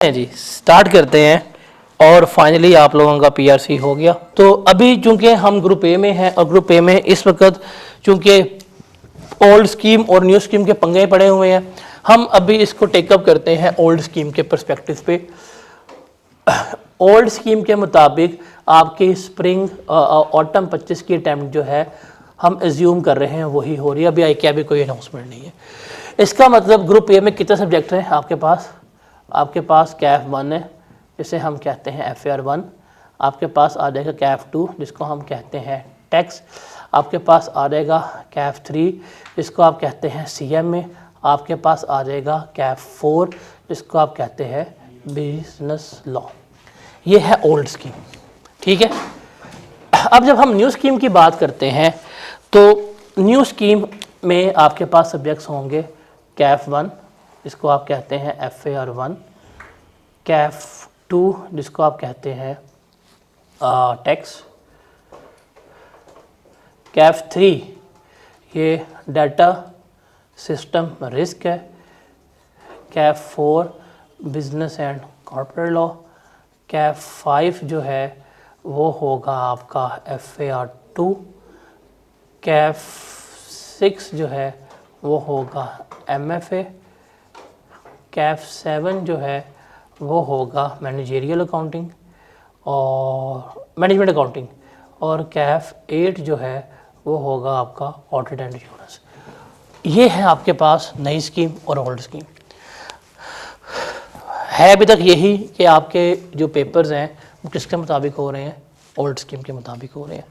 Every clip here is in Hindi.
हैं जी, स्टार्ट करते हैं। और फाइनली आप लोगों का पीआरसी हो गया। तो अभी चूंकि हम ग्रुप ए में हैं और ग्रुप ए में इस वक्त चूंकि ओल्ड स्कीम और न्यू स्कीम के पंगे पड़े हुए हैं, हम अभी इसको टेकअप करते हैं ओल्ड स्कीम के पर्सपेक्टिव पे। ओल्ड स्कीम के मुताबिक आपकी स्प्रिंग ऑटम 25 की अटैम्प्ट जो है हम एज्यूम कर रहे हैं वही हो रही है। अभी क्या भी कोई अनाउंसमेंट नहीं है। इसका मतलब ग्रुप ए में कितने सब्जेक्ट हैं आपके पास कैफ 1 है, जिसे हम कहते हैं FAR1। आपके पास आ जाएगा कैफ 2, जिसको हम कहते हैं टैक्स। आपके पास आ जाएगा कैफ 3, जिसको आप कहते हैं CMA। आपके पास आ जाएगा कैफ 4, जिसको आप कहते हैं बिजनेस लॉ। ये है ओल्ड स्कीम, ठीक है। अब जब हम न्यू स्कीम की बात करते हैं तो न्यू स्कीम में आपके पास सब्जेक्ट्स होंगे कैफ 1, जिसको आप कहते हैं FAR1, कैफ 2, जिसको आप कहते हैं टैक्स, कैफ 3 ये डाटा सिस्टम रिस्क है, Kaif 4 business and corporate law, Kaif 5 जो है वो होगा आपका FAR2, कैफ 6 जो है वो होगा MFA, कैफ 7 जो है वो होगा मैनेजरियल अकाउंटिंग और मैनेजमेंट अकाउंटिंग, और कैफ 8 जो है वो होगा आपका ऑडिट एंड इंश्योरेंस। ये है आपके पास नई स्कीम और ओल्ड स्कीम। है अभी तक यही कि आपके जो पेपर्स हैं वो किसके मुताबिक हो रहे हैं, ओल्ड स्कीम के मुताबिक हो रहे हैं।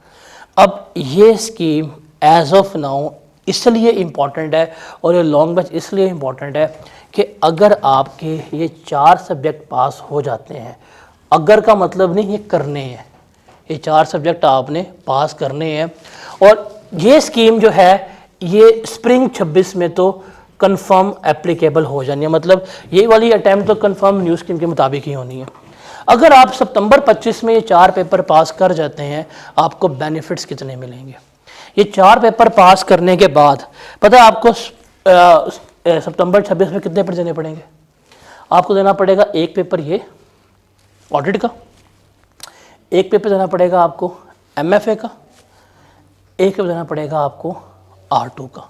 अब ये स्कीम एज ऑफ नाउ इसलिए इम्पॉर्टेंट है और ये लॉन्ग बैच इसलिए इम्पॉर्टेंट है कि अगर आपके ये 4 सब्जेक्ट पास हो जाते हैं, अगर का मतलब नहीं ये करने हैं, ये 4 सब्जेक्ट आपने पास करने हैं, और ये स्कीम जो है ये स्प्रिंग 26 में तो कंफर्म एप्लीकेबल हो जानी है। मतलब ये वाली अटैम्प्ट तो कंफर्म न्यू स्कीम के मुताबिक ही होनी है। अगर आप सितंबर 25 में ये 4 पेपर पास कर जाते हैं, आपको बेनिफिट्स कितने मिलेंगे। ये 4 पेपर पास करने के बाद पता है आपको सितंबर 26 में कितने पेपर देने पड़ेंगे। आपको देना पड़ेगा एक पेपर ये ऑडिट का, एक पेपर देना पड़ेगा आपको MFA का, एक पेपर देना पड़ेगा आपको R2 का,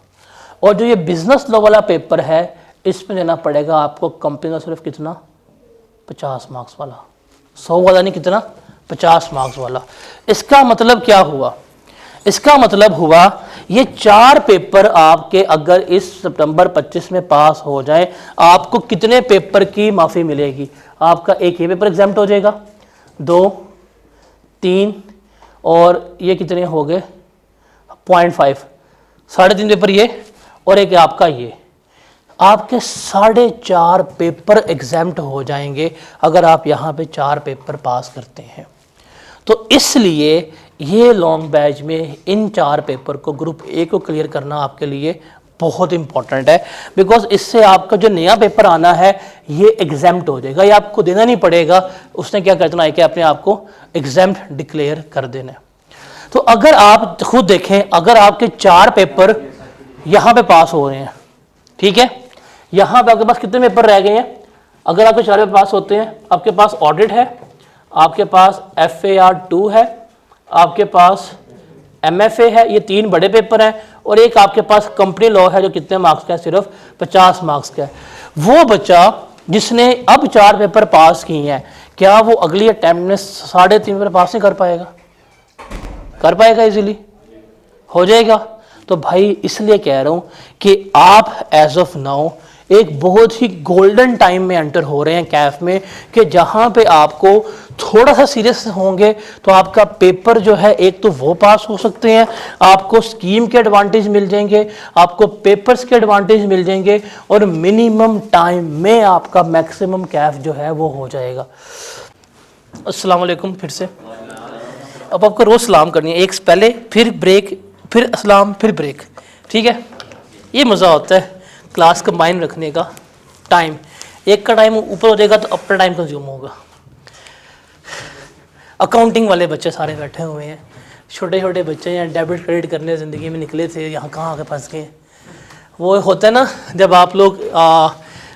और जो ये बिजनेस लॉ वाला पेपर है इसमें देना पड़ेगा आपको कंपनी का सिर्फ कितना 50 मार्क्स वाला, 100 वाला नहीं, कितना 50 मार्क्स वाला। इसका मतलब क्या हुआ, इसका मतलब हुआ ये 4 पेपर आपके अगर इस सितंबर 25 में पास हो जाए, आपको कितने पेपर की माफ़ी मिलेगी। आपका एक ये पेपर एग्जाम्प्ट हो जाएगा, 2, 3 और ये कितने हो गए 0.5, 3.5 पेपर ये, और एक आपका ये, आपके 4.5 पेपर एग्जाम्प्ट हो जाएंगे अगर आप यहाँ पे 4 पेपर पास करते हैं। तो इसलिए ये लॉन्ग बैच में इन 4 पेपर को ग्रुप ए को क्लियर करना आपके लिए बहुत इंपॉर्टेंट है, बिकॉज इससे आपका जो नया पेपर आना है ये एग्जाम्प्ट हो जाएगा, ये आपको देना नहीं पड़ेगा। उसने क्या करना है कि अपने आप को एग्जाम्प्ट डिक्लेयर कर देना है। तो अगर आप खुद देखें, अगर आपके 4 पेपर यहाँ पे पास हो रहे हैं, ठीक है, यहाँ पे आपके पास कितने पेपर रह गए हैं। अगर आपके 4 पेपर पास होते हैं, आपके पास ऑडिट है, आपके पास FAR2 है, आपके पास MFA है, ये 3 बड़े पेपर हैं, और एक आपके पास कंपनी लॉ है जो कितने मार्क्स का है, सिर्फ 50 मार्क्स का है। वो बच्चा जिसने अब 4 पेपर पास किए हैं, क्या वो अगली अटैम्प्ट में 3.5 पेपर पास नहीं कर पाएगा, कर पाएगा, इजीली हो जाएगा। तो भाई इसलिए कह रहा हूं कि आप एज ऑफ नाउ एक बहुत ही गोल्डन टाइम में एंटर हो रहे हैं कैफ में, कि जहां पे आपको थोड़ा सा सीरियस होंगे तो आपका पेपर जो है एक तो वो पास हो सकते हैं, आपको स्कीम के एडवांटेज मिल जाएंगे, आपको पेपर्स के एडवांटेज मिल जाएंगे, और मिनिमम टाइम में आपका मैक्सिमम कैफ जो है वो हो जाएगा। अस्सलाम वालेकुम फिर से। अब आपको रोज़ सलाम करनी है, एक पहले, फिर ब्रेक, फिर अस्सलाम, फिर ब्रेक, ठीक है। ये मज़ा होता है क्लास कंबाइन रखने का। टाइम एक का टाइम ऊपर हो जाएगा तो अपना टाइम कंज्यूम होगा। अकाउंटिंग वाले बच्चे सारे बैठे हुए हैं, छोटे छोटे बच्चे हैं, डेबिट क्रेडिट करने ज़िंदगी में निकले थे, यहाँ कहाँ आके फंस गए। वो होता है ना जब आप लोग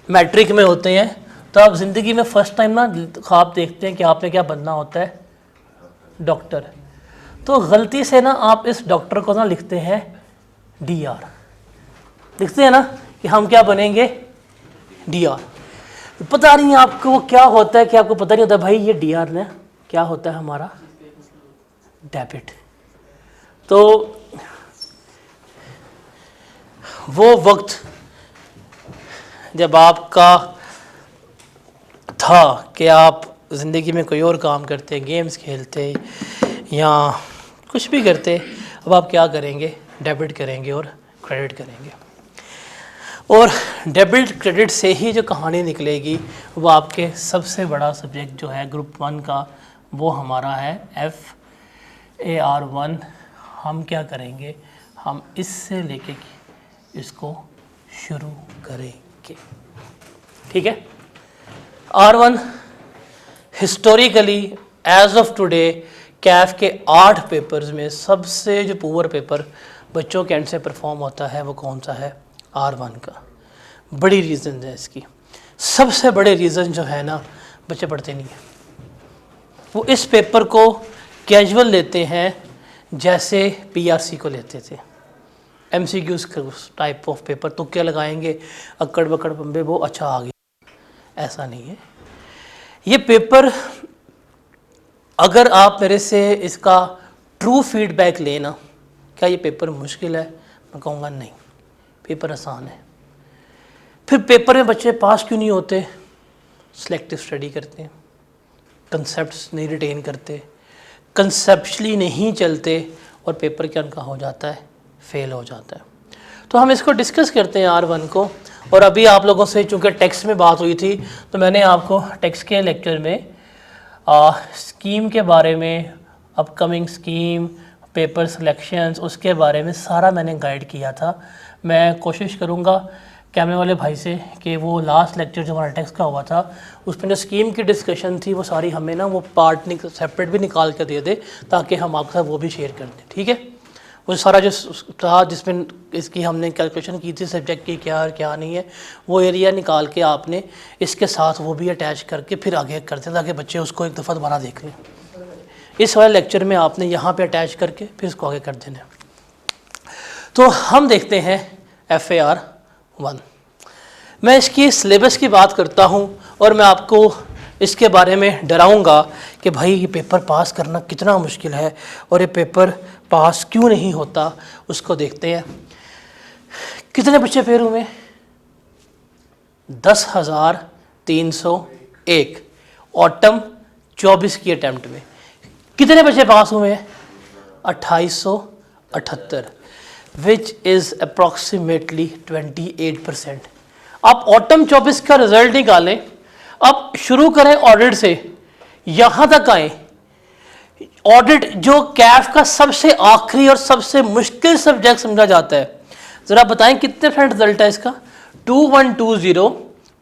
मैट्रिक में होते हैं तो आप ज़िंदगी में फ़र्स्ट टाइम ना ख्वाब देखते हैं कि आपने क्या बनना होता है, डॉक्टर। तो गलती से ना आप इस डॉक्टर को ना लिखते हैं DR, लिखते हैं ना कि हम क्या बनेंगे, DR। पता नहीं आपको वो क्या होता है कि आपको पता नहीं होता भाई ये DR ने क्या होता है हमारा डेबिट। तो वो वक्त जब आपका था कि आप ज़िंदगी में कोई और काम करते, गेम्स खेलते या कुछ भी करते, अब आप क्या करेंगे, डेबिट करेंगे और क्रेडिट करेंगे। और डेबिट क्रेडिट से ही जो कहानी निकलेगी वो आपके सबसे बड़ा सब्जेक्ट जो है ग्रुप 1 का, वो हमारा है FAR1। हम क्या करेंगे, हम इससे लेके इसको शुरू करेंगे, ठीक है। R1 historically as of today CAF के 8 पेपर्स में सबसे जो पुअर पेपर बच्चों के एंड से परफॉर्म होता है वो कौन सा है, R1 का। बड़ी रीज़न है इसकी, सबसे बड़े रीज़न जो है ना, बच्चे पढ़ते नहीं हैं। वो इस पेपर को कैजुअल लेते हैं जैसे PRC को लेते थे, MCQs टाइप ऑफ पेपर, तुक्के लगाएंगे, अक्कड़ बक्कड़ बम्बे वो अच्छा आ गया, ऐसा नहीं है। ये पेपर अगर आप मेरे से इसका ट्रू फीडबैक लेना, क्या ये पेपर मुश्किल है, मैं कहूँगा नहीं, पेपर आसान है। फिर पेपर में बच्चे पास क्यों नहीं होते, सिलेक्टिव स्टडी करते हैं, कंसेप्ट्स नहीं रिटेन करते, कंसेप्चुअली नहीं चलते और पेपर क्या उनका हो जाता है, फेल हो जाता है। तो हम इसको डिस्कस करते हैं R1 को। और अभी आप लोगों से चूँकि टेक्स्ट में बात हुई थी तो मैंने आपको टेक्स्ट के लेक्चर में स्कीम के बारे में, अपकमिंग स्कीम, पेपर सिलेक्शंस, उसके बारे में सारा मैंने गाइड किया था। मैं कोशिश करूँगा कैमरे वाले भाई से कि वो लास्ट लेक्चर जो हमारा टेक्स्ट का हुआ था उसमें जो स्कीम की डिस्कशन थी वो सारी हमें ना वो पार्ट सेपरेट भी निकाल कर दे दे, ताकि हम आपके साथ वो भी शेयर कर दें, ठीक है। वो सारा जो था जिसमें इसकी हमने कैलकुलेशन की थी सब्जेक्ट की क्या और क्या नहीं है, वो एरिया निकाल के आपने इसके साथ वो भी अटैच करके फिर आगे कर दें, ताकि बच्चे उसको एक दफ़ा दोबारा देख लें। इस वाले लेक्चर में आपने यहाँ पे अटैच करके फिर इसको आगे कर देना। तो हम देखते हैं FAR1। मैं इसकी सिलेबस की बात करता हूँ और मैं आपको इसके बारे में डराऊंगा कि भाई ये पेपर पास करना कितना मुश्किल है और ये पेपर पास क्यों नहीं होता, उसको देखते हैं। कितने बच्चे फेल हुए, 10,301 ऑटम 24 की अटैम्प्ट में। कितने बच्चे पास हुए हैं, 2878, विच इज़ अप्रॉक्सीमेटली 28%। आप ऑटम 24 का रिजल्ट निकालें, अब शुरू करें ऑडिट से, यहाँ तक आए। ऑडिट जो कैफ का सबसे आखिरी और सबसे मुश्किल सब्जेक्ट समझा जाता है, ज़रा बताएं कितने % रिजल्ट है इसका। 2120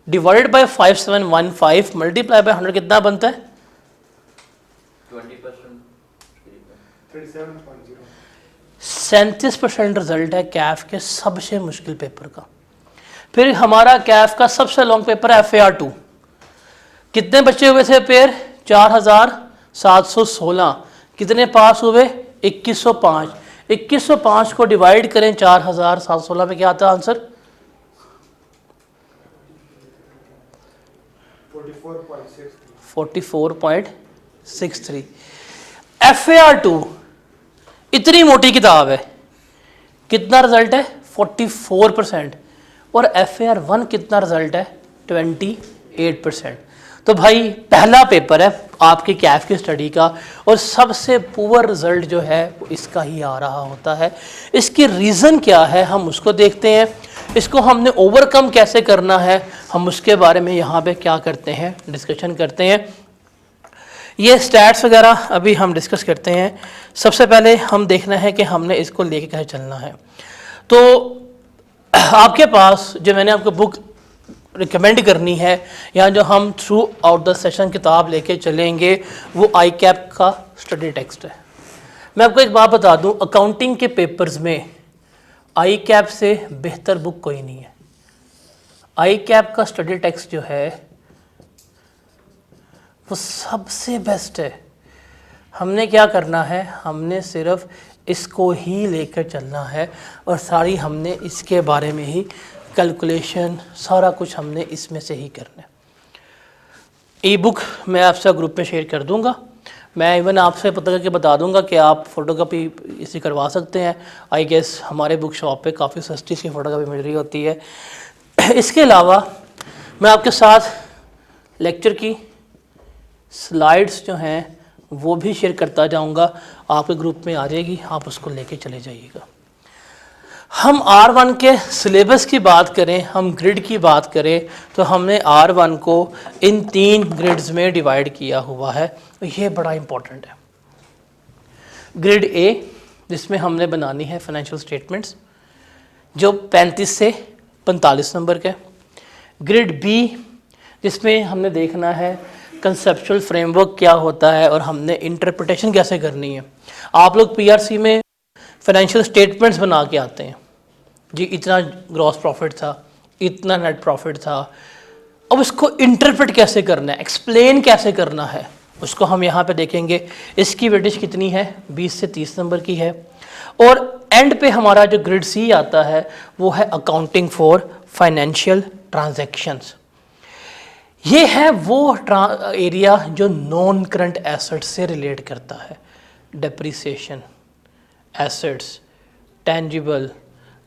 डिवाइडेड बाय 5715 मल्टीप्लाई बाय 100 कितना बनता है, 37% रिजल्ट है कैफ के सबसे मुश्किल पेपर का। फिर हमारा कैफ का सबसे लॉन्ग पेपर है FAR2। कितने बच्चे हुए थे पेयर, 4716। कितने पास हुए, 2105। 2105 को डिवाइड करें 4716 में, क्या आता है आंसर, 44.63। FAR2 इतनी मोटी किताब है, कितना रिजल्ट है, 44%। और FAR1 कितना रिजल्ट है, 28%। तो भाई पहला पेपर है आपकी कैफ की स्टडी का और सबसे पुअर रिजल्ट जो है वो इसका ही आ रहा होता है। इसकी रीज़न क्या है हम उसको देखते हैं, इसको हमने ओवरकम कैसे करना है हम उसके बारे में यहाँ पे क्या करते हैं, डिस्कशन करते हैं। ये स्टैट्स वगैरह अभी हम डिस्कस करते हैं। सबसे पहले हम देखना है कि हमने इसको लेके कैसे चलना है। तो आपके पास जो मैंने आपको बुक रिकमेंड करनी है या जो हम थ्रू आउट द सेशन किताब लेके चलेंगे वो ICAP का स्टडी टेक्स्ट है। मैं आपको एक बात बता दूं, अकाउंटिंग के पेपर्स में ICAP से बेहतर बुक कोई नहीं है। ICAP का स्टडी टेक्स्ट जो है वो सबसे बेस्ट है। हमने क्या करना है, हमने सिर्फ इसको ही लेकर चलना है और सारी हमने इसके बारे में ही कैलकुलेशन सारा कुछ हमने इसमें से ही करना है। ई बुक मैं आपसे ग्रुप में शेयर कर दूंगा। मैं इवन आपसे पता करके बता दूंगा कि आप फ़ोटोकॉपी इसी करवा सकते हैं। आई गेस हमारे बुक शॉप पे काफ़ी सस्ती सी फ़ोटोकॉपी मिल रही होती है। इसके अलावा मैं आपके साथ लेक्चर की स्लाइड्स जो हैं वो भी शेयर करता जाऊंगा, आपके ग्रुप में आ जाएगी, आप उसको लेके चले जाइएगा। हम R1 के सिलेबस की बात करें, हम ग्रिड की बात करें, तो हमने R1 को इन 3 ग्रिड्स में डिवाइड किया हुआ है। तो ये बड़ा इंपॉर्टेंट है। ग्रिड A जिसमें हमने बनानी है फाइनेंशियल स्टेटमेंट्स, जो 35 से 45 नंबर के। ग्रिड B जिसमें हमने देखना है कंसेप्चुअल फ्रेमवर्क क्या होता है और हमने इंटरप्रिटेशन कैसे करनी है। आप लोग PRC में फाइनेंशियल स्टेटमेंट्स बना के आते हैं जी, इतना ग्रॉस प्रॉफिट था, इतना नेट प्रॉफिट था, अब उसको इंटरप्रेट कैसे करना है, एक्सप्लेन कैसे करना है, उसको हम यहाँ पे देखेंगे। इसकी वेटेज कितनी है, 20 से 30 नंबर की है। और एंड पे हमारा जो ग्रिड C आता है वो है अकाउंटिंग फॉर फाइनेंशियल ट्रांजैक्शंस। ये है वो एरिया जो नॉन करंट एसेट्स से रिलेट करता है। Depreciation, assets, tangible,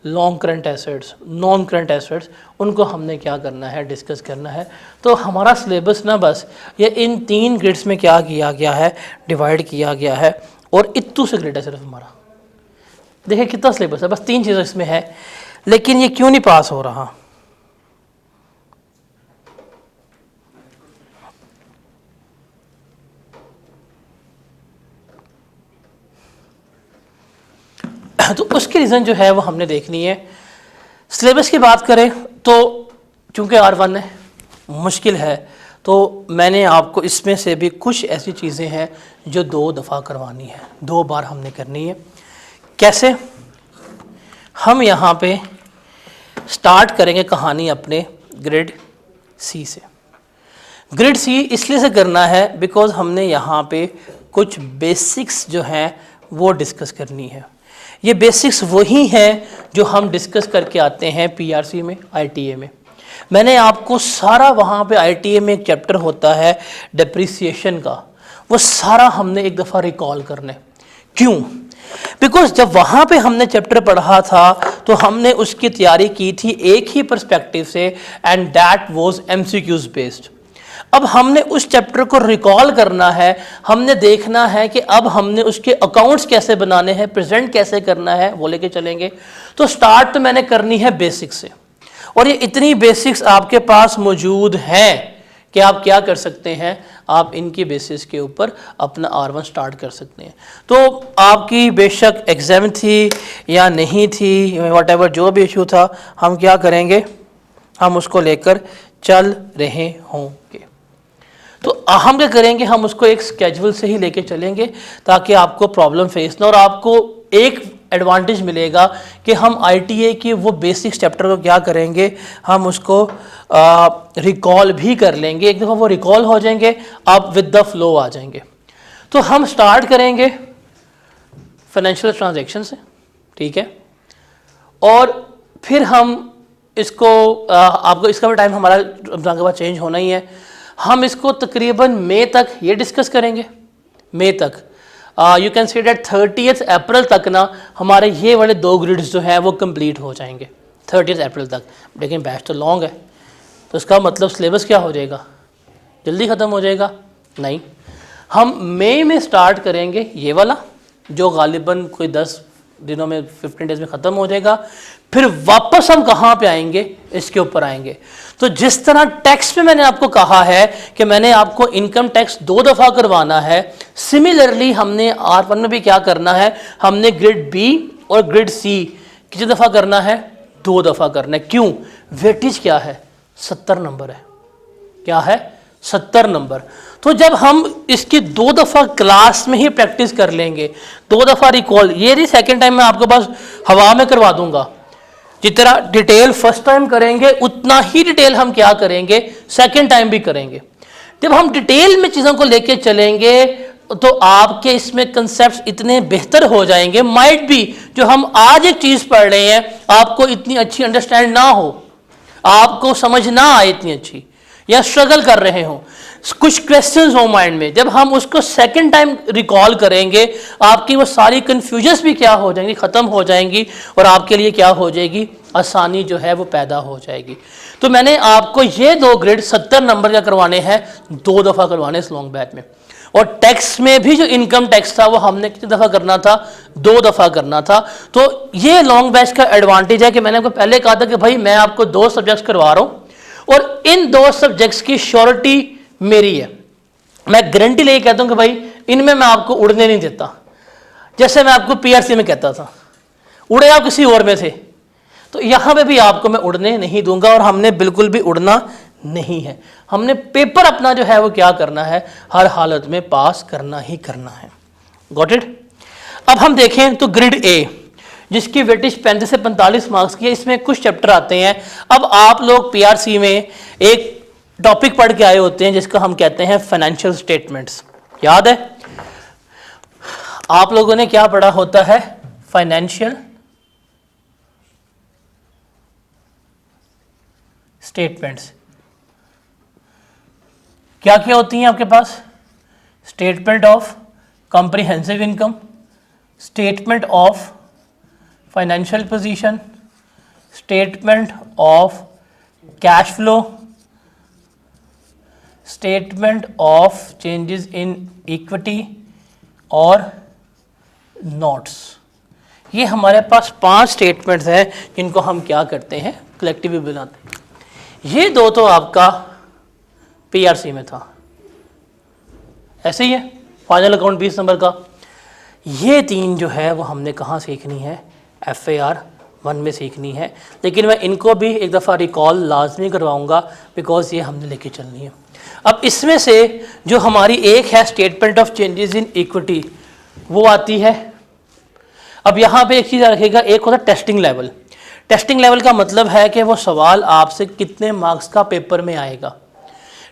long current assets, non current assets, उनको हमने क्या करना है, डिस्कस करना है। तो हमारा सिलेबस ना बस ये इन 3 ग्रिड्स में क्या किया गया है, डिवाइड किया गया है। और इतू से ग्रिड है सिर्फ हमारा। देखिए कितना सिलेबस है, बस 3 चीज़ें इसमें है, लेकिन ये क्यों नहीं पास हो रहा। तो उसकी रीज़न जो है वो हमने देखनी है। सिलेबस की बात करें तो चूंकि R1 है, मुश्किल है, तो मैंने आपको इसमें से भी कुछ ऐसी चीज़ें हैं जो 2 दफ़ा करवानी है, 2 बार हमने करनी है। कैसे, हम यहाँ पे स्टार्ट करेंगे कहानी अपने ग्रिड C से। ग्रिड C इसलिए से करना है बिकॉज हमने यहाँ पे कुछ बेसिक्स जो हैं वो डिस्कस करनी है। ये बेसिक्स वही हैं जो हम डिस्कस करके आते हैं PRC में, ITA में। मैंने आपको सारा वहाँ पे ITA में एक चैप्टर होता है डेप्रिसिएशन का, वो सारा हमने एक दफ़ा रिकॉल करना है। क्यों? बिकॉज जब वहाँ पे हमने चैप्टर पढ़ा था तो हमने उसकी तैयारी की थी एक ही पर्सपेक्टिव से, and that was MCQs based. अब हमने उस चैप्टर को रिकॉल करना है, हमने देखना है कि अब हमने उसके अकाउंट्स कैसे बनाने हैं, प्रेजेंट कैसे करना है, वो लेके चलेंगे। तो स्टार्ट तो मैंने करनी है बेसिक्स से, और ये इतनी बेसिक्स आपके पास मौजूद हैं कि आप क्या कर सकते हैं, आप इनकी बेसिस के ऊपर अपना R1 स्टार्ट कर सकते हैं। तो आपकी बेशक एग्ज़ाम थी या नहीं थी, व्हाटएवर जो भी इशू था, हम क्या करेंगे, हम उसको लेकर चल रहे होंगे। तो हम क्या करेंगे, हम उसको एक स्केड्यूल से ही लेके चलेंगे ताकि आपको प्रॉब्लम फेस ना। और आपको एक एडवांटेज मिलेगा कि हम ITA के वो बेसिक चैप्टर को क्या करेंगे, हम उसको रिकॉल भी कर लेंगे। एक दफ़ा वो रिकॉल हो जाएंगे, आप विद द फ्लो आ जाएंगे। तो हम स्टार्ट करेंगे फाइनेंशियल ट्रांजैक्शन से, ठीक है, और फिर हम इसको आपको इसका भी टाइम हमारा रमज़ान के बाद चेंज होना ही है। हम इसको तकरीबन मई तक ये डिस्कस करेंगे, मई तक, यू कैन से दैट 30 अप्रैल तक ना हमारे ये वाले 2 ग्रिड्स जो हैं वो कंप्लीट हो जाएंगे 30 अप्रैल तक। लेकिन बैच तो लॉन्ग है, तो इसका मतलब सिलेबस क्या हो जाएगा, जल्दी ख़त्म हो जाएगा? नहीं, हम मई में स्टार्ट करेंगे ये वाला, जो गालिबन कोई 10 दिनों में, 15 डेज में ख़त्म हो जाएगा। फिर वापस हम कहाँ पे आएंगे, इसके ऊपर आएंगे। तो जिस तरह टैक्स में मैंने आपको कहा है कि मैंने आपको इनकम टैक्स 2 दफ़ा करवाना है, सिमिलरली हमने R1 में भी क्या करना है, हमने ग्रिड B और ग्रिड C कितनी दफ़ा करना है, 2 दफ़ा करना है। क्यों? वेटेज क्या है, 70 नंबर है। क्या है? 70 नंबर। तो जब हम इसकी 2 दफ़ा क्लास में ही प्रैक्टिस कर लेंगे, 2 दफ़ा रिकॉल, ये नहीं सेकेंड टाइम मैं आपके पास हवा में करवा दूंगा। जितना डिटेल फर्स्ट टाइम करेंगे उतना ही डिटेल हम क्या करेंगे, सेकेंड टाइम भी करेंगे। जब हम डिटेल में चीज़ों को लेके चलेंगे तो आपके इसमें कंसेप्ट्स इतने बेहतर हो जाएंगे, माइट भी जो हम आज एक चीज़ पढ़ रहे हैं आपको इतनी अच्छी अंडरस्टैंड ना हो, आपको समझ ना आए इतनी अच्छी, या स्ट्रगल कर रहे हो, कुछ क्वेश्चंस हो माइंड में, जब हम उसको सेकंड टाइम रिकॉल करेंगे आपकी वो सारी कन्फ्यूजन्स भी क्या हो जाएंगी, ख़त्म हो जाएंगी, और आपके लिए क्या हो जाएगी, आसानी जो है वो पैदा हो जाएगी। तो मैंने आपको ये 2 ग्रेड 70 नंबर का करवाने हैं, 2 दफ़ा करवाने इस लॉन्ग बैच में। और टैक्स में भी जो इनकम टैक्स था वो हमने कितनी दफ़ा करना था, 2 दफ़ा करना था। तो ये लॉन्ग बैच का एडवांटेज है कि मैंने आपको पहले कहा था कि भाई मैं आपको 2 सब्जेक्ट्स करवा रहा हूँ और इन 2 सब्जेक्ट्स की श्योरिटी मेरी है, मैं गारंटी लेके कहता हूँ कि भाई इनमें मैं आपको उड़ने नहीं देता। जैसे मैं आपको पीआरसी में कहता था उड़े आप किसी और में थे, तो यहाँ पे भी आपको मैं उड़ने नहीं दूंगा, और हमने बिल्कुल भी उड़ना नहीं है। हमने पेपर अपना जो है वो क्या करना है, हर हालत में पास करना ही करना है। Got it. अब हम देखें तो ग्रिड ए जिसकी वेटेज 35 से 45 मार्क्स की है, इसमें कुछ चैप्टर आते हैं। अब आप लोग पीआरसी में एक टॉपिक पढ़ के आए होते हैं जिसको हम कहते हैं फाइनेंशियल स्टेटमेंट्स। याद है आप लोगों ने क्या पढ़ा होता है, फाइनेंशियल स्टेटमेंट्स क्या क्या होती हैं आपके पास, statement of comprehensive income, statement of financial position, statement of cash flow, statement of changes in equity और नोट्स। ये हमारे पास 5 स्टेटमेंट्स हैं जिनको हम क्या करते हैं, कलेक्टिवली बनाते हैं। ये 2 तो आपका पीआरसी में था, ऐसे ही है, फाइनल अकाउंट 20 नंबर का। ये 3 जो है वो हमने कहाँ सीखनी है, FAR 1 में सीखनी है, लेकिन मैं इनको भी एक दफ़ा रिकॉल लाजमी करवाऊंगा बिकॉज ये हमने लेके चलनी है। अब इसमें से जो हमारी एक है statement of changes in equity, वो आती है। अब यहाँ पे एक चीज़ रखेगा, एक होता है टेस्टिंग लेवल। टेस्टिंग लेवल का मतलब है कि वो सवाल आपसे कितने मार्क्स का पेपर में आएगा।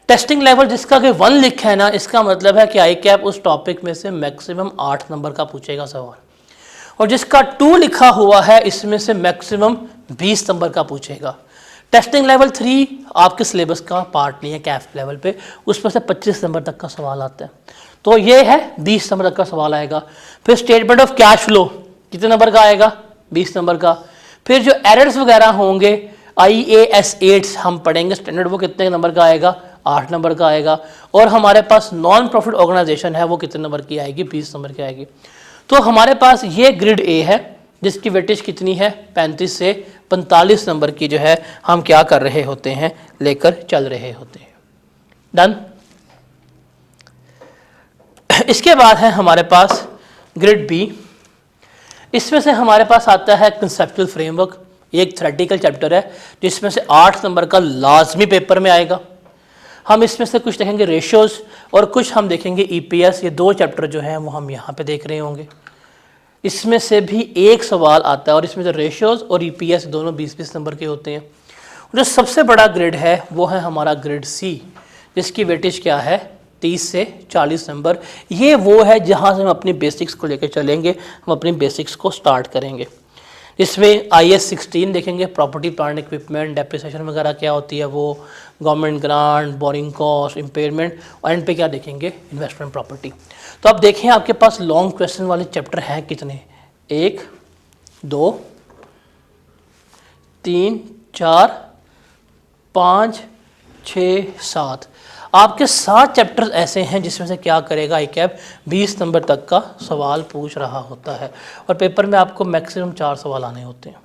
टेस्टिंग लेवल जिसका कि 1 लिखा है ना, इसका मतलब है कि आई कैप उस टॉपिक में से मैक्सिमम 8 नंबर का पूछेगा सवाल, और जिसका 2 लिखा हुआ है इसमें से मैक्सिमम 20 नंबर का पूछेगा। टेस्टिंग लेवल 3 आपके सिलेबस का पार्ट नहीं है, कैफ लेवल पे उस पर से 25 नंबर तक का सवाल आता है, तो ये है 20 नंबर तक का सवाल आएगा। फिर स्टेटमेंट ऑफ कैश फ्लो कितने नंबर का आएगा, 20 नंबर का। फिर जो एरर्स वगैरह होंगे IAS 8 हम पढ़ेंगे स्टैंडर्ड, वो कितने नंबर का आएगा, 8 नंबर का आएगा। और हमारे पास नॉन प्रॉफिट ऑर्गेनाइजेशन है, वो कितने नंबर की आएगी, 20 नंबर की आएगी। तो हमारे पास ये ग्रिड ए है जिसकी वेटेज कितनी है, 35 से 45 नंबर की जो है हम क्या कर रहे होते हैं, लेकर चल रहे होते हैं। डन। इसके बाद है हमारे पास ग्रिड बी। इसमें से हमारे पास आता है कंसेप्चुअल फ्रेमवर्क, एक थ्योरेटिकल चैप्टर है जिसमें से 8 नंबर का लाजमी पेपर में आएगा। हम इसमें से कुछ देखेंगे रेशियोज और कुछ हम देखेंगे EPS। ये 2 चैप्टर जो हैं वो हम यहाँ पे देख रहे होंगे। इसमें से भी एक सवाल आता है, और इसमें जो रेशियोज और EPS दोनों 20-20 नंबर के होते हैं। जो सबसे बड़ा ग्रेड है वो है हमारा ग्रेड C, जिसकी वेटेज क्या है, 30 से 40 नंबर। ये वो है जहाँ से हम अपनी बेसिक्स को लेकर चलेंगे, हम अपनी बेसिक्स को स्टार्ट करेंगे। इसमें IAS 16 देखेंगे, प्रॉपर्टी प्लांट इक्विपमेंट, डेप्रिसिएशन वगैरह क्या होती है वो, government grant, borrowing cost, impairment, और एंड पे क्या देखेंगे, इन्वेस्टमेंट प्रॉपर्टी। तो अब देखें आपके पास लॉन्ग क्वेश्चन वाले चैप्टर हैं कितने, 1 2 3 4 5 6 7, आपके 7 चैप्टर्स ऐसे हैं जिसमें से क्या करेगा आई कैप 20 नंबर तक का सवाल पूछ रहा होता है, और पेपर में आपको मैक्सिमम 4 सवाल आने होते हैं।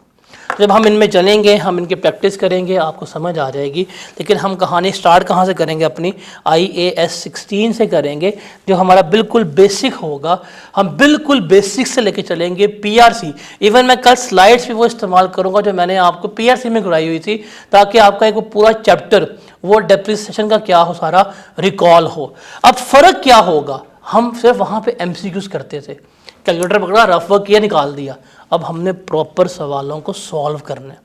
जब हम इनमें चलेंगे, हम इनकी प्रैक्टिस करेंगे, आपको समझ आ जाएगी। लेकिन हम कहानी स्टार्ट कहाँ से करेंगे, अपनी IAS 16 से करेंगे, जो हमारा बिल्कुल बेसिक होगा। हम बिल्कुल बेसिक से लेके चलेंगे PRC। इवन मैं कल स्लाइड्स भी वो इस्तेमाल करूँगा जो मैंने आपको PRC में कराई हुई थी, ताकि आपका एक पूरा चैप्टर वो डेप्रिसिएशन का क्या हो सारा रिकॉल हो। अब फ़र्क क्या होगा, हम सिर्फ वहाँ पे MCQs करते थे, कैलकुलेटर पकड़ा, रफ वर्क किया, निकाल दिया। अब हमने प्रॉपर सवालों को सॉल्व करना है,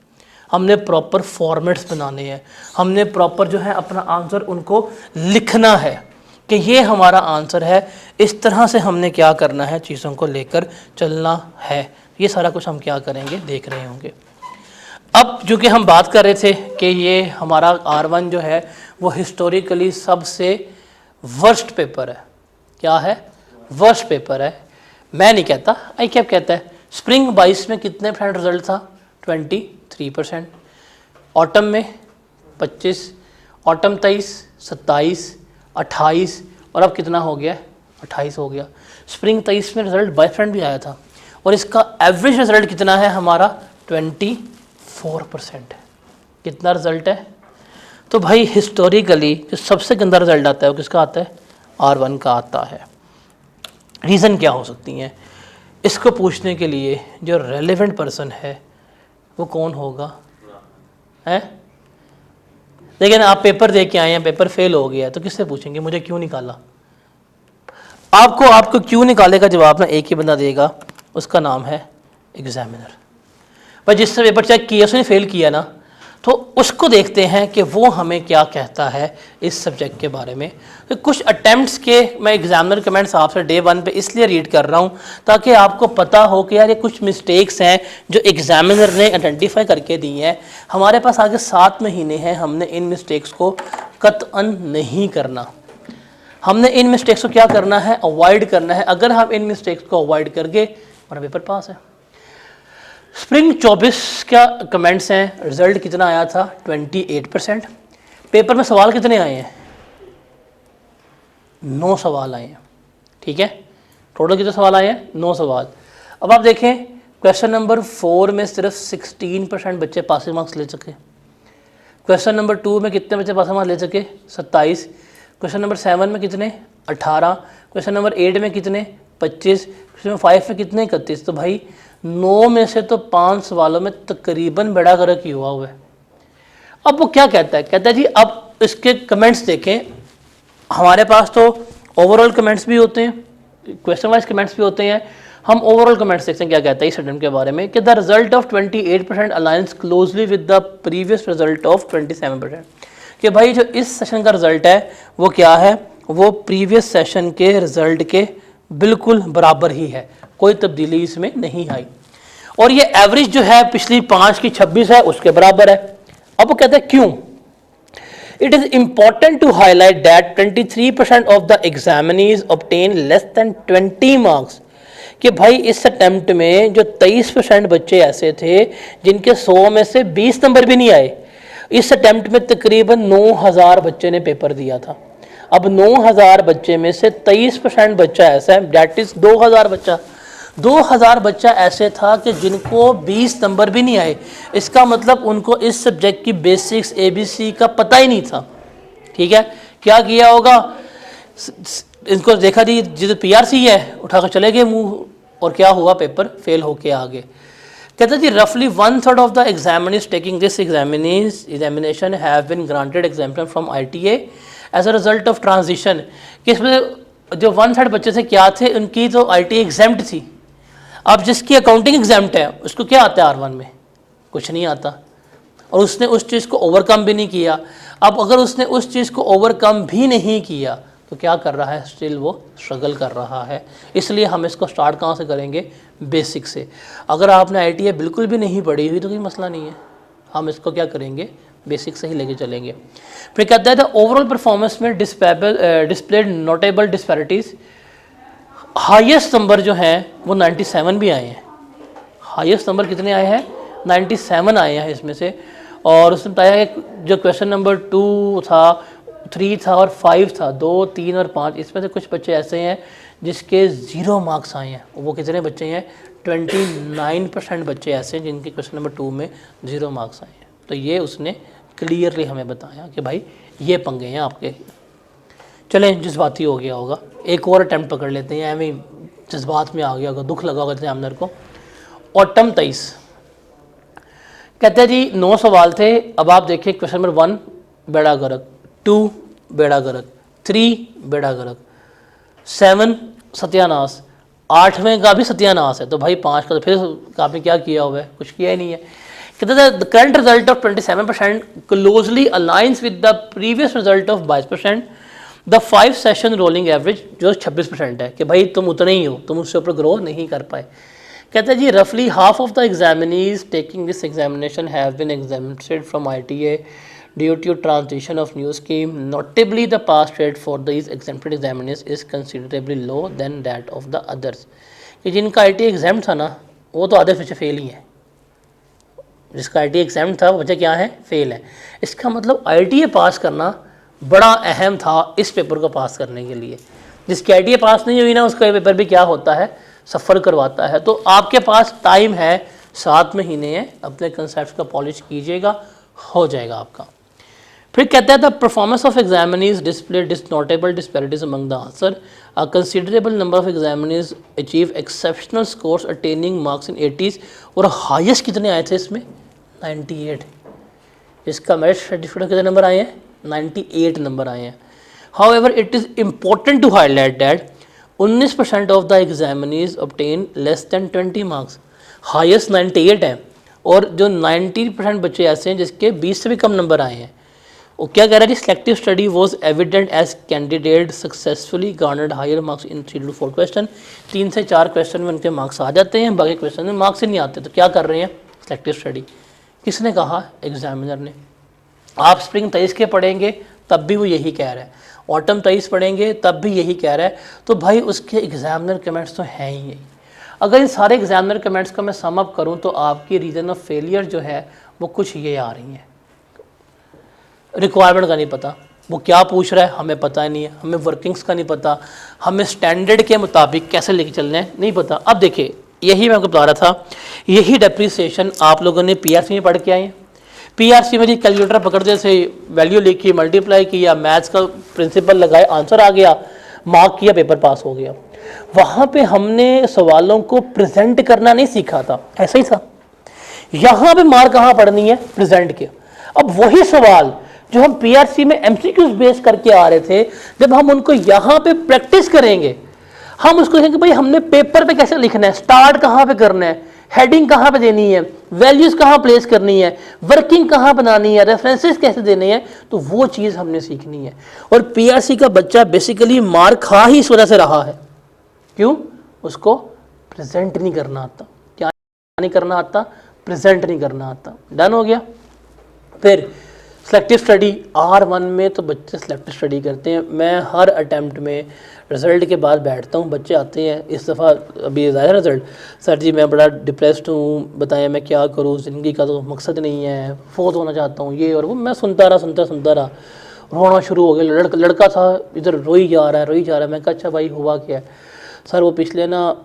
हमने प्रॉपर फॉर्मेट्स बनाने हैं, हमने प्रॉपर जो है अपना आंसर उनको लिखना है कि ये हमारा आंसर है। इस तरह से हमने क्या करना है, चीज़ों को लेकर चलना है। ये सारा कुछ हम क्या करेंगे, देख रहे होंगे। अब जो कि हम बात कर रहे थे कि ये हमारा R1 जो है वो हिस्टोरिकली सबसे वर्स्ट पेपर है। क्या है? वर्स्ट पेपर है। मैं नहीं कहता, आई क्या कहता है। स्प्रिंग 22 में कितने % रिजल्ट था? 23%। ऑटम में 25, ऑटम 23, 27, 28 और अब कितना हो गया? 28 हो गया। स्प्रिंग 23 में रिजल्ट 22% भी आया था और इसका एवरेज रिजल्ट कितना है हमारा? 24%। कितना रिजल्ट है? तो भाई हिस्टोरिकली जो सबसे गंदा रिजल्ट आता है वो किसका आता है? R1 का आता है। रीज़न क्या हो सकती हैं? इसको पूछने के लिए जो रेलेवेंट पर्सन है वो कौन होगा? है? लेकिन आप पेपर दे के आए हैं, पेपर फेल हो गया है, तो किससे पूछेंगे मुझे क्यों निकाला? आपको क्यों निकाले का जवाब ना एक ही बंदा देगा, उसका नाम है एग्जामिनर। पर जिससे पेपर चेक किया उसने फेल किया ना, तो उसको देखते हैं कि वो हमें क्या कहता है इस सब्जेक्ट के बारे में। तो कुछ अटेम्प्ट्स के मैं एग्जामिनर कमेंट्स आपसे डे 1 पे इसलिए रीड कर रहा हूँ ताकि आपको पता हो कि यार ये कुछ मिस्टेक्स हैं जो एग्जामिनर ने आइडेंटिफाई करके दी हैं। हमारे पास आगे 7 महीने हैं, हमने इन मिस्टेक्स को कतअन नहीं करना। हमने इन मिस्टेक्स को क्या करना है? अवॉइड करना है। अगर हम इन मिस्टेक्स को अवॉइड कर गए हमारा पेपर पास है। स्प्रिंग 24 का कमेंट्स हैं, रिजल्ट कितना आया था? 28%। पेपर में सवाल कितने आए हैं? 9 सवाल आए हैं। ठीक है, टोटल कितने सवाल आए हैं? 9 सवाल। अब आप देखें क्वेश्चन नंबर 4 में सिर्फ 16% बच्चे पासिंग मार्क्स ले सके। क्वेश्चन नंबर 2 में कितने बच्चे पासिंग मार्क्स ले सके? 27। क्वेश्चन नंबर 7 में कितने? 18। क्वेश्चन नंबर 8 में कितने? 25। क्वेश्चन नंबर 5 में कितने? 31। तो भाई 9 में से तो 5 सवालों में तकरीबन बेड़ा गर्क ही हुआ है। अब वो क्या कहता है? कहता है जी अब इसके कमेंट्स देखें। हमारे पास तो ओवरऑल कमेंट्स भी होते हैं, क्वेश्चन वाइज कमेंट्स भी होते हैं। हम ओवरऑल कमेंट्स देखते हैं क्या कहता है इस अटेम्प्ट के बारे में कि the result of 28% aligns closely with the previous result of 27%। कि भाई जो इस सेशन का रिजल्ट है वो क्या है? वो प्रीवियस सेशन के रिजल्ट के बिल्कुल बराबर ही है, कोई तब्दीली इसमें नहीं आई। और ये एवरेज जो है पिछली 5 की 26 है उसके बराबर है। अब वो कहते हैं क्यों? It is important to highlight that 23% of the examinees obtain less then 20 marks. कि भाई इस अटेम्प्ट में जो 23% बच्चे ऐसे थे जिनके 100 में से 20 नंबर भी नहीं आए। इस अटेम्प्ट में तकरीबन 9000 बच्चे ने पेपर दिया था। अब 9000 बच्चे में से 23% बच्चा ऐसा है, दैट इज 2000 बच्चा ऐसे था कि जिनको 20 नंबर भी नहीं आए। इसका मतलब उनको इस सब्जेक्ट की बेसिक्स ABC का पता ही नहीं था। ठीक है, क्या किया होगा? इनको देखा जी जिधर PRC है उठाकर चले गए मुंह, और क्या हुआ? पेपर फेल होके आ गए। कहते जी रफली 1/3 of the examiners taking this examination have been granted exemption from ITA as a result of transition. कि इसमें जो 1/3 बच्चे थे क्या थे? उनकी तो ITA एग्जाम्प्ट थी। अब जिसकी अकाउंटिंग एग्जाम्प्ट है उसको क्या आता है R1 में? कुछ नहीं आता, और उसने उस चीज़ को ओवरकम भी नहीं किया। अब अगर उसने उस चीज़ को ओवरकम भी नहीं किया तो क्या कर रहा है? स्टिल वो स्ट्रगल कर रहा है। इसलिए हम इसको स्टार्ट कहाँ से करेंगे? बेसिक से। अगर आपने ITA बिल्कुल भी नहीं पढ़ी हुई तो कोई मसला नहीं है, हम इसको क्या करेंगे? बेसिक से ही लेके चलेंगे। फिर कहता है द ओवरऑल परफॉर्मेंस में displayed notable disparities. Highest number जो हैं वो 97 भी आए हैं। हाईएस्ट नंबर कितने आए हैं? 97 आए हैं इसमें से। और उसने बताया कि जो क्वेश्चन नंबर 2 था, 3 था और 5 था, 2, 3 और 5, इसमें से कुछ बच्चे ऐसे हैं जिसके 0 मार्क्स आए हैं। वो कितने बच्चे हैं? 29% बच्चे ऐसे हैं जिनके क्वेश्चन नंबर 2 में 0 मार्क्स आए हैं। तो ये उसने क्लियरली हमें बताया कि भाई ये पंगे हैं आपके। चलें, जज्बाती हो गया होगा, एक और अटैम्प्ट पकड़ लेते हैं। एवं जज्बात में आ गया होगा, दुख लगा होगा एग्जामिनर को। ऑटम 23 कहते हैं जी 9 सवाल थे। अब आप देखिए क्वेश्चन नंबर 1 बेड़ा गर्क, 2 बेड़ा गर्क, 3 बेड़ा गर्क, 7 सत्यानाश, 8वें का भी सत्यानाश है। तो भाई 5 का तो फिर आपने क्या किया हुआ है? कुछ किया ही नहीं है। कहते थे the current result of 27% closely aligns with the previous result of 22%, the 5 session rolling average जो 26% है कि भाई तुम उतने ही हो, तुम उससे ऊपर ग्रो नहीं कर पाए। कहते हैं जी रफली half of the examinees taking this examination have been examinated from ITA due to transition of new scheme, notably the pass rate for these exempted examinees is considerably low than that of the others. कि जिनका ITA एग्जाम था ना वो तो आधे बच्चे फेल ही हैं, जिसका ITA एग्जाम था वो बच्चे क्या है, फेल है। इसका मतलब ITA पास करना बड़ा अहम था इस पेपर को पास करने के लिए। जिसकी ITA पास नहीं हुई ना उसका पेपर भी क्या होता है, सफ़र करवाता है। तो आपके पास टाइम है, 7 महीने हैं, अपने कंसेप्ट का पॉलिश कीजिएगा, हो जाएगा आपका। फिर कहता है the performance of examinees display notable disparities among the answer, a considerable number of examinees achieve exceptional scores attaining marks in 80s, और हाईएस्ट कितने आए थे इसमें, 98। इसका मेरिट सर्टिफिकेट कितने नंबर आए हैं, 98 नंबर आए हैं। However it is important to highlight that 19% of the examinees obtain less than 20 marks, highest 98 है, और जो 90% बच्चे ऐसे हैं जिसके 20 से भी कम नंबर आए हैं। वो क्या कह रहा है जी, selective study was evident as candidate successfully garnered higher marks in 3 to 4 question. 3 से 4 क्वेश्चन में उनके मार्क्स आ जाते हैं, बाकी क्वेश्चन में मार्क्स ही नहीं आते। तो क्या कर रहे हैं, सिलेक्टिव स्टडी। किसने कहा, एग्जामिनर ने। आप स्प्रिंग 23 के पढ़ेंगे तब भी वो यही कह रहा है, ऑटम 23 पढ़ेंगे तब भी यही कह रहा है। तो भाई उसके एग्जामिनर कमेंट्स तो हैं ही यही। अगर इन सारे एग्जामिनर कमेंट्स का मैं सम अप करूं तो आपकी रीज़न ऑफ फेलियर जो है वो कुछ ये आ रही हैं। रिक्वायरमेंट का नहीं पता, वो क्या पूछ रहा है हमें पता नहीं है, हमें वर्किंग्स का नहीं पता, हमें स्टैंडर्ड के मुताबिक कैसे लेके चलना है नहीं पता। अब देखिए यही मैं आपको बता रहा था, यही डेप्रीसिएशन आप लोगों ने PRC में पढ़ के आए हैं। PRC में जी कैलकुलेटर पकड़ते से वैल्यू लिखी, मल्टीप्लाई किया, मैथ्स का प्रिंसिपल लगाए, आंसर आ गया, मार्क किया, पेपर पास हो गया। वहाँ पे हमने सवालों को प्रेजेंट करना नहीं सीखा था, ऐसा ही था। यहाँ पे मार्क कहाँ पढ़नी है, प्रेजेंट के। अब वही सवाल जो हम PRC में MCQs बेस करके आ रहे थे, जब हम उनको यहाँ पे प्रैक्टिस करेंगे, हम उसको देखेंगे भाई हमने पेपर पे कैसे लिखना है, स्टार्ट कहाँ पे करना है, हेडिंग कहाँ पे देनी है, वैल्यूज कहाँ प्लेस करनी है, वर्किंग कहाँ बनानी है, रेफरेंसेस कैसे देने हैं, तो वो चीज़ हमने सीखनी है। और PRC का बच्चा बेसिकली मार खा ही इस वजह से रहा है, क्यों, उसको प्रेजेंट नहीं करना आता। क्या नहीं करना आता, प्रेजेंट नहीं करना आता। डन हो गया। फिर सेलेक्टिव स्टडी R1 में तो बच्चे सेलेक्टिव स्टडी करते हैं। मैं हर अटैम्प्ट में रिज़ल्ट के बाद बैठता हूँ, बच्चे आते हैं, इस दफ़ा अभी आया रिज़ल्ट, सर जी मैं बड़ा डिप्रेस्ड हूँ, बताएं मैं क्या करूँ, ज़िंदगी का तो मकसद नहीं है, फोत होना चाहता हूँ, ये और वो। मैं सुनता रहा, रोना शुरू हो गया। लड़का था इधर रोई जा रहा है। मैं कहा अच्छा भाई हुआ क्या है, सर वो पिछले ना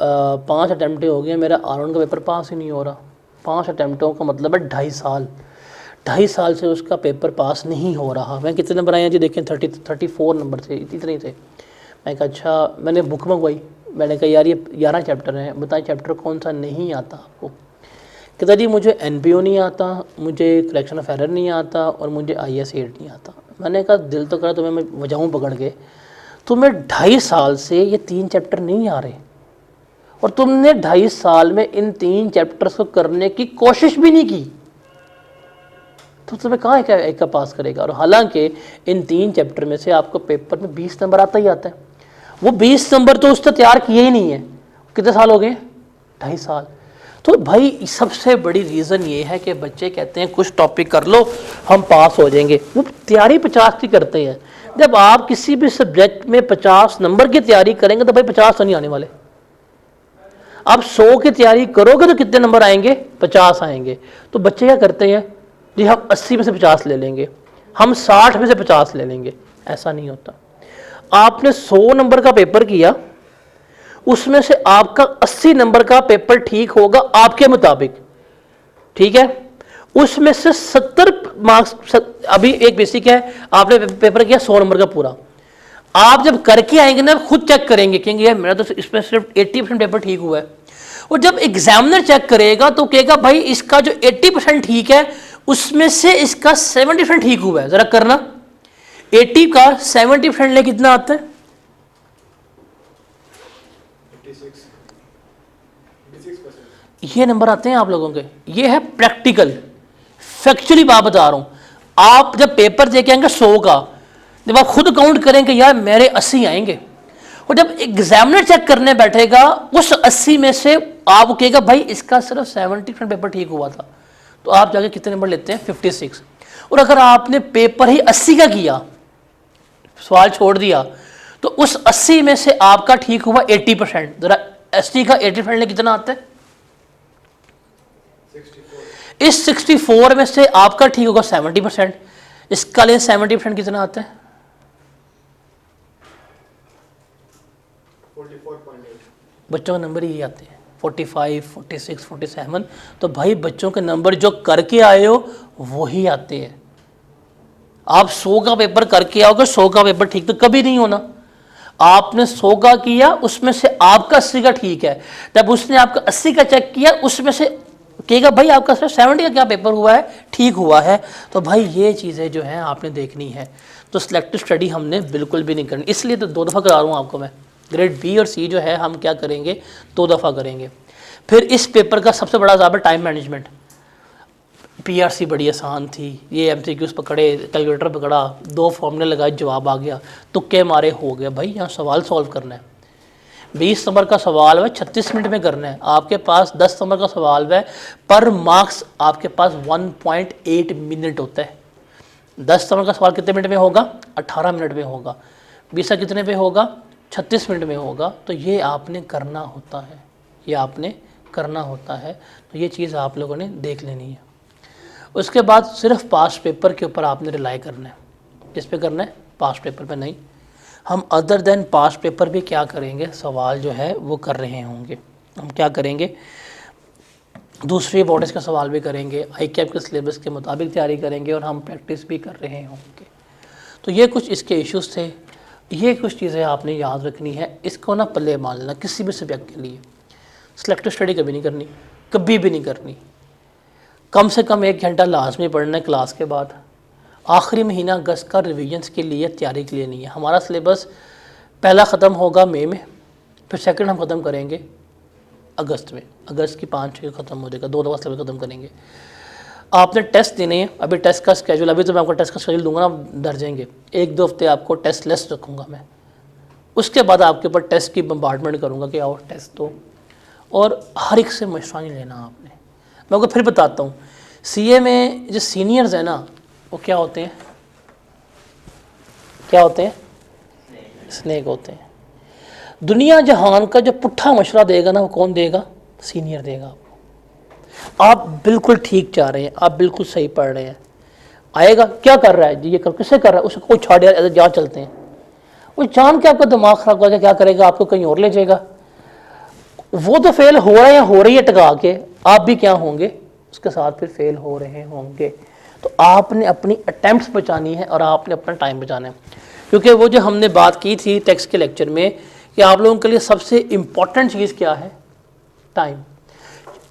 5 अटैम्प्टें हो गए, मेरा R1 का पेपर पास ही नहीं हो रहा। 5 अटैम्प्टों का मतलब है 2.5 साल से उसका पेपर पास नहीं हो रहा। मैं कितने नंबर आए हैं जी, देखें 34 नंबर थे, इतने ही थे। मैं कहा अच्छा, मैंने बुक मंगवाई, मैंने कहा यार ये 11 चैप्टर हैं, बताएं चैप्टर कौन सा नहीं आता आपको। कहता जी मुझे NPO नहीं आता, मुझे करेक्शन ऑफ एरर नहीं आता, और मुझे IS 8 नहीं आता। मैंने कहा दिल तो करा तुम्हें मैं वजाऊँ पकड़ के, तुम्हें 2.5 साल से ये 3 चैप्टर नहीं आ रहे, और तुमने 2.5 साल में इन 3 चैप्टर्स को करने की कोशिश भी नहीं की, तो तुम्हें कहाँ एक का पास करेगा। और हालांकि इन 3 चैप्टर में से आपको पेपर में 20 नंबर आता ही आता है। वो 20 नंबर तो उसने तैयार किए ही नहीं है। कितने साल हो गए, 2.5 साल। तो भाई सबसे बड़ी रीज़न ये है कि बच्चे कहते हैं कुछ टॉपिक कर लो हम पास हो जाएंगे, वो तैयारी 50 की करते हैं। जब आप किसी भी सब्जेक्ट में 50 नंबर की तैयारी करेंगे तो भाई 50 तो नहीं आने वाले। आप 100 की तैयारी करोगे तो कितने नंबर आएंगे, 50 आएंगे। तो बच्चे क्या करते हैं जी, हम 80 में से 50 ले लेंगे, हम 60 में से 50 ले लेंगे। ऐसा नहीं होता। आपने 100 नंबर का पेपर किया, उसमें से आपका 80 नंबर का पेपर ठीक होगा आपके मुताबिक, ठीक है। उसमें से 70 मार्क्स, अभी एक बेसिक है, आपने पेपर किया 100 नंबर का पूरा, आप जब करके आएंगे ना खुद चेक करेंगे, कहेंगे यार मेरा तो इसमें सिर्फ 80% पेपर ठीक हुआ है। और जब एग्जामिनर चेक करेगा तो कहेगा भाई इसका जो 80% ठीक है उसमें से इसका 70% ठीक हुआ है। जरा करना, 80 का 70% ले कितना आता है, 86%। ये नंबर आते हैं आप लोगों के। ये है प्रैक्टिकल, फैक्चुअली बात बता रहा हूँ, आप जब पेपर दे के आएंगे 100 का, जब आप खुद काउंट करेंगे यार मेरे 80 आएंगे, और जब एग्जामिनर चेक करने बैठेगा उस 80 में से आप कहेगा भाई इसका सिर्फ 70% पेपर ठीक हुआ था, तो आप जाके कितने नंबर लेते हैं? 56। और अगर आपने पेपर ही 80 का किया, सवाल छोड़ दिया, तो उस 80 में से आपका ठीक हुआ 80%। जरा 80 का 80% कितना आता है? 64। इस 64 में से आपका ठीक होगा 70%, इसका लिए 70% कितना आता है? 44.8। बच्चों के नंबर ही आते हैं 45, 46, 47। तो भाई बच्चों के नंबर जो करके आए हो वही आते हैं। आप 100 का पेपर करके आओगे, 100 का पेपर ठीक तो कभी नहीं होना। आपने 100 का किया, उसमें से आपका 80 का ठीक है, जब उसने आपका 80 का चेक किया उसमें से कहेगा भाई आपका सिर्फ 70 का क्या पेपर हुआ है, ठीक हुआ है। तो भाई ये चीज़ें जो हैं आपने देखनी है। तो सिलेक्टिव स्टडी हमने बिल्कुल भी नहीं करनी, इसलिए तो 2 दफ़ा करा रहा हूँ आपको मैं। ग्रेड बी और सी जो है हम क्या करेंगे, 2 दफ़ा करेंगे। फिर इस पेपर का सबसे बड़ा अज़ाब है टाइम मैनेजमेंट। पीआरसी बड़ी आसान थी, ये एमसीक्यूज पकड़े, कैलकुलेटर पकड़ा, 2 फॉर्मूले लगाए, जवाब आ गया, तुक्के मारे हो गया। भाई यहाँ सवाल सॉल्व करना है, 20 नंबर का सवाल है 36 मिनट में करना है। आपके पास 10 नंबर का सवाल है, पर मार्क्स आपके पास 1.8 मिनट होता है। 10 नंबर का सवाल कितने मिनट में होगा? 18 मिनट में होगा। 20 का कितने पे होगा? 36 मिनट में होगा। तो ये आपने करना होता है, ये आपने करना होता है। तो ये चीज़ आप लोगों ने देख लेनी है। उसके बाद सिर्फ पास पेपर के ऊपर आपने रिलाई करना है। किस पे करना है? पास पेपर पे नहीं। हम अदर देन पास पेपर भी क्या करेंगे, सवाल जो है वो कर रहे होंगे। हम क्या करेंगे, दूसरे बोर्ड्स का सवाल भी करेंगे, ICAP के सिलेबस के मुताबिक तैयारी करेंगे, और हम प्रैक्टिस भी कर रहे होंगे। तो ये कुछ इसके इश्यूज़ थे, ये कुछ चीज़ें आपने याद रखनी है। इसको ना पल्ले मान लेना किसी भी सब्जेक्ट के लिए। सिलेक्टिव स्टडी कभी नहीं करनी, कभी भी नहीं करनी। कम से कम 1 घंटा लाजमी पढ़ना है क्लास के बाद। आखिरी महीना अगस्त का रिविजन्स के लिए, तैयारी के लिए नहीं है। हमारा सिलेबस पहला ख़त्म होगा मई में, फिर सेकंड हम ख़त्म करेंगे अगस्त में। अगस्त की 5-6 ख़त्म हो जाएगा, 2 दफ़ा सिलेबस ख़त्म करेंगे। आपने टेस्ट देने हैं, अभी टेस्ट का स्केजूल, अभी तो मैं आपको टेस्ट का स्केजूल दूंगा ना, डर जाएंगे। 1-2 हफ्ते आपको टेस्ट लेस रखूँगा मैं, उसके बाद आपके ऊपर टेस्ट की बम्बार्डमेंट करूँगा कि आओ टेस्ट दो। और हर एक से मशवरा नहीं लेना आपने। मैं आपको फिर बताता हूँ, CA में जो सीनियर्स हैं ना, वो क्या होते हैं? क्या होते हैं? स्नेक होते हैं। दुनिया जहान का जो पुट्ठा मशवरा देगा ना, वो कौन देगा? सीनियर देगा आपको। आप बिल्कुल ठीक चाह रहे हैं, आप बिल्कुल सही पढ़ रहे हैं, आएगा क्या कर रहा है जी, ये कर किससे कर रहा है, उसको कोई छाड़ यार, जहाँ चलते हैं। वो जान के आपका दिमाग खराब करके क्या करेगा, आपको कहीं और ले जाएगा। वो तो फेल हो रहा है या हो रही है टका के, आप भी क्या होंगे, उसके साथ फिर फेल हो रहे होंगे। तो आपने अपनी अटेम्प्ट्स बचानी है और आपने अपना टाइम बचाना है। क्योंकि वो जो हमने बात की थी टेक्स्ट के लेक्चर में कि आप लोगों के लिए सबसे इम्पॉर्टेंट चीज़ क्या है? टाइम।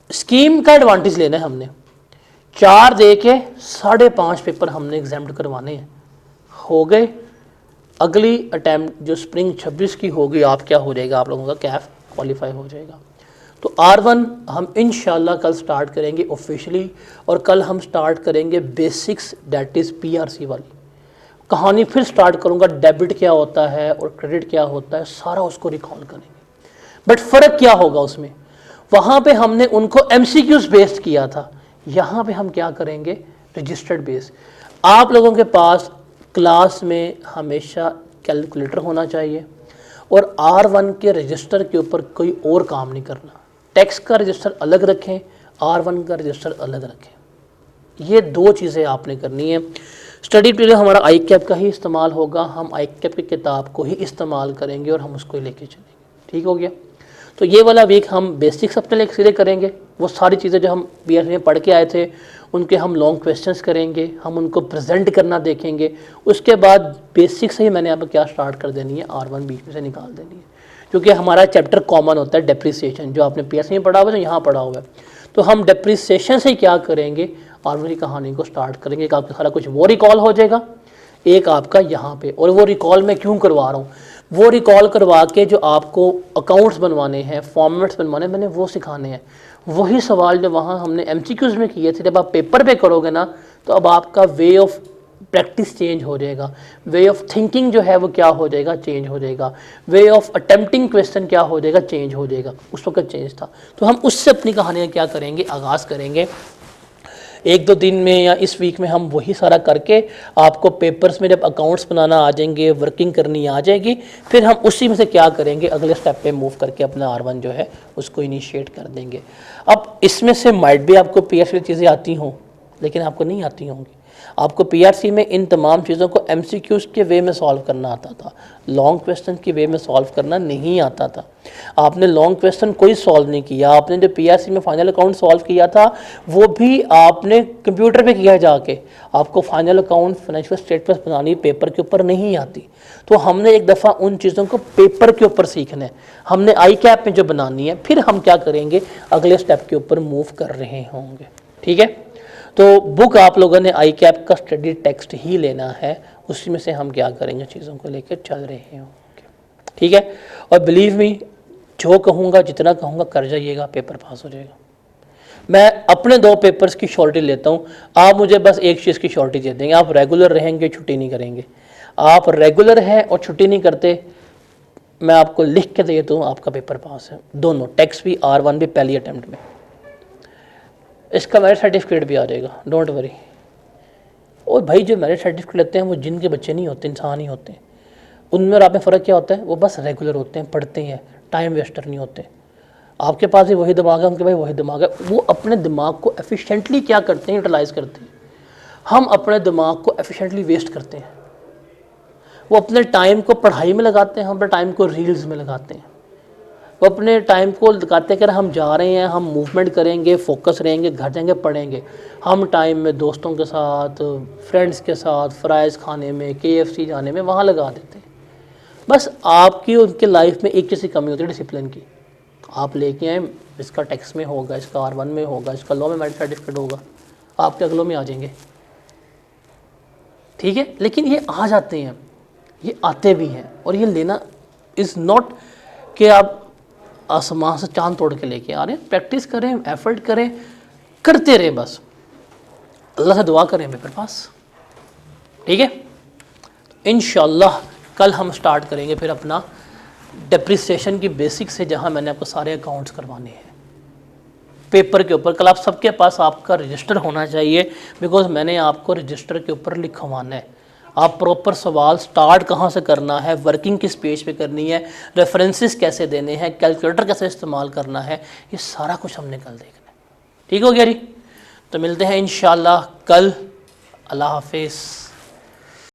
स्कीम का एडवांटेज लेना है हमने। 4 दे के 5.5 पेपर हमने एग्जाम करवाने हैं। हो गए, अगली अटैम्प्ट जो स्प्रिंग 26 की होगी, आप क्या हो जाएगा, आप लोगों का कैफ क्वालिफाई हो जाएगा। तो R1 हम इंशाल्लाह कल स्टार्ट करेंगे ऑफिशियली, और कल हम स्टार्ट करेंगे बेसिक्स, दैट इज़ PRC वाली कहानी। फिर स्टार्ट करूंगा डेबिट क्या होता है और क्रेडिट क्या होता है, सारा उसको रिकॉल करेंगे। बट फ़र्क क्या होगा उसमें, वहाँ पे हमने उनको MCQs बेस्ड किया था, यहाँ पे हम क्या करेंगे, रजिस्टर्ड बेस। आप लोगों के पास क्लास में हमेशा कैलकुलेटर होना चाहिए, और R1 के रजिस्टर के ऊपर कोई और काम नहीं करना। टेक्स्ट का रजिस्टर अलग रखें, R1 का रजिस्टर अलग रखें। ये 2 चीज़ें आपने करनी है। स्टडी पीरियड हमारा ICAP का ही इस्तेमाल होगा, हम ICAP की किताब को ही इस्तेमाल करेंगे और हम उसको ही लेके चलेंगे। ठीक हो गया। तो ये वाला वीक हम बेसिक्स अपने लिए सीधे करेंगे, वो सारी चीज़ें जो हम PRC में पढ़ के आए थे उनके हम लॉन्ग क्वेश्चंस करेंगे, हम उनको प्रेजेंट करना देखेंगे। उसके बाद बेसिक से ही मैंने यहाँ पर क्या स्टार्ट कर देनी है, R1 बीच में से निकाल देनी है, क्योंकि हमारा चैप्टर कॉमन होता है डेप्रिसिएशन, जो आपने PRC में पढ़ा हुआ है, यहाँ पढ़ा हुआ है। तो हम डेप्रिसिएशन से क्या करेंगे, R1 की कहानी को स्टार्ट करेंगे। एक आपका सारा कुछ वो रिकॉल हो जाएगा, एक आपका यहाँ पे। और वो रिकॉल मैं क्यों करवा रहा हूँ, वो रिकॉल करवा के जो आपको अकाउंट्स बनवाने हैं, फॉर्मेट्स बनवाने हैं, मैंने वो सिखाने हैं। वही सवाल जो वहाँ हमने MCQs में किए थे, जब आप पेपर पे करोगे ना तो अब आपका वे ऑफ प्रैक्टिस चेंज हो जाएगा, वे ऑफ थिंकिंग जो है वो क्या हो जाएगा, चेंज हो जाएगा, वे ऑफ अटेम्प्टिंग क्वेश्चन क्या हो जाएगा, चेंज हो जाएगा। उस वक्त चेंज था। तो हम उससे अपनी कहानियाँ क्या करेंगे, आगाज़ करेंगे। 1-2 दिन में या इस वीक में हम वही सारा करके आपको पेपर्स में जब अकाउंट्स बनाना आ जाएंगे, वर्किंग करनी आ जाएगी, फिर हम उसी में से क्या करेंगे, अगले स्टेप पे मूव करके अपना R1 जो है उसको इनिशिएट कर देंगे। अब इसमें से माइट भी आपको PRC चीज़ें आती हों, लेकिन आपको नहीं आती होंगी। आपको PRC में इन तमाम चीज़ों को MCQs के वे में सॉल्व करना आता था, लॉन्ग क्वेश्चन के वे में सॉल्व करना नहीं आता था। आपने लॉन्ग क्वेश्चन कोई सॉल्व नहीं किया। आपने जो PRC में फाइनल अकाउंट सॉल्व किया था वो भी आपने कंप्यूटर पे किया जाके। आपको फाइनल अकाउंट, फाइनेंशियल स्टेटमेंट्स बनानी पेपर के ऊपर नहीं आती। तो हमने एक दफ़ा उन चीज़ों को पेपर के ऊपर सीखना है। हमने ICAP में जो बनानी है, फिर हम क्या करेंगे, अगले स्टेप के ऊपर मूव कर रहे होंगे। ठीक है, तो बुक आप लोगों ने ICAP का स्टडी टेक्स्ट ही लेना है, उसी में से हम क्या करेंगे, चीज़ों को लेकर चल रहे होंगे। ठीक है, और बिलीव मी, जो कहूँगा, जितना कहूँगा कर जाइएगा, पेपर पास हो जाएगा। मैं अपने 2 पेपर्स की श्योरिटी लेता हूँ, आप मुझे बस एक चीज़ की श्योरिटी दे देंगे, आप रेगुलर रहेंगे, छुट्टी नहीं करेंगे। आप रेगुलर हैं और छुट्टी नहीं करते, मैं आपको लिख के दे दूँ, आपका पेपर पास है। दोनों, टेक्स्ट भी, R1 भी पहली अटैम्प्ट में। इसका मेरिट सर्टिफिकेट भी आ जाएगा, डोंट वरी। और भाई जो मेरिट सर्टिफिकेट लेते हैं वो जिनके बच्चे नहीं होते, इंसान ही होते हैं। उनमें और आप में फ़र्क क्या होता है, वो बस रेगुलर होते हैं, पढ़ते हैं, टाइम वेस्टर नहीं होते। आपके पास भी वही दिमाग है, उनके पास वही दिमाग है। वो अपने दिमाग को एफिशिएंटली क्या करते हैं, यूटिलाइज़ करते हैं। हम अपने दिमाग को एफिशिएंटली वेस्ट करते हैं। वो अपने टाइम को पढ़ाई में लगाते हैं, हम अपने टाइम को रील्स में लगाते हैं। वो अपने टाइम को लगाते हैं कि हम जा रहे हैं, हम मूवमेंट करेंगे, फोकस रहेंगे, घर जाएंगे, पढ़ेंगे। हम टाइम में दोस्तों के साथ, फ्रेंड्स के साथ, फ्राइज़ खाने में, KFC जाने में, वहाँ लगा देते हैं। बस आपकी उनके लाइफ में एक चीज़ की कमी होती है, डिसिप्लिन की। आप लेके आए, इसका टैक्स में होगा, इसका R1 में होगा, इसका लॉ में मेरिट सर्टिफिकेट होगा, आपके अगलों में आ जाएंगे। ठीक है, लेकिन ये आ जाते हैं, ये आते भी हैं। और ये लेना इज़ नॉट कि आप आसमान से चांद तोड़ के लेके आ रहे हैं। प्रैक्टिस करें, एफर्ट करें, करते रहें, बस अल्लाह से दुआ करें पेपर पास। ठीक है, इंशाल्लाह कल हम स्टार्ट करेंगे फिर अपना डेप्रिसिएशन की बेसिक से, जहां मैंने आपको सारे अकाउंट्स करवाने हैं पेपर के ऊपर। कल आप सबके पास आपका रजिस्टर होना चाहिए, बिकॉज मैंने आपको रजिस्टर के ऊपर लिखवाना है। आप प्रॉपर सवाल स्टार्ट कहाँ से करना है, वर्किंग किस पेज पे करनी है, रेफरेंसेस कैसे देने हैं, कैलकुलेटर कैसे इस्तेमाल करना है, ये सारा कुछ हमने कल देखना है। ठीक हो गया जी, तो मिलते हैं इंशाल्लाह कल। अल्लाह हाफिज़।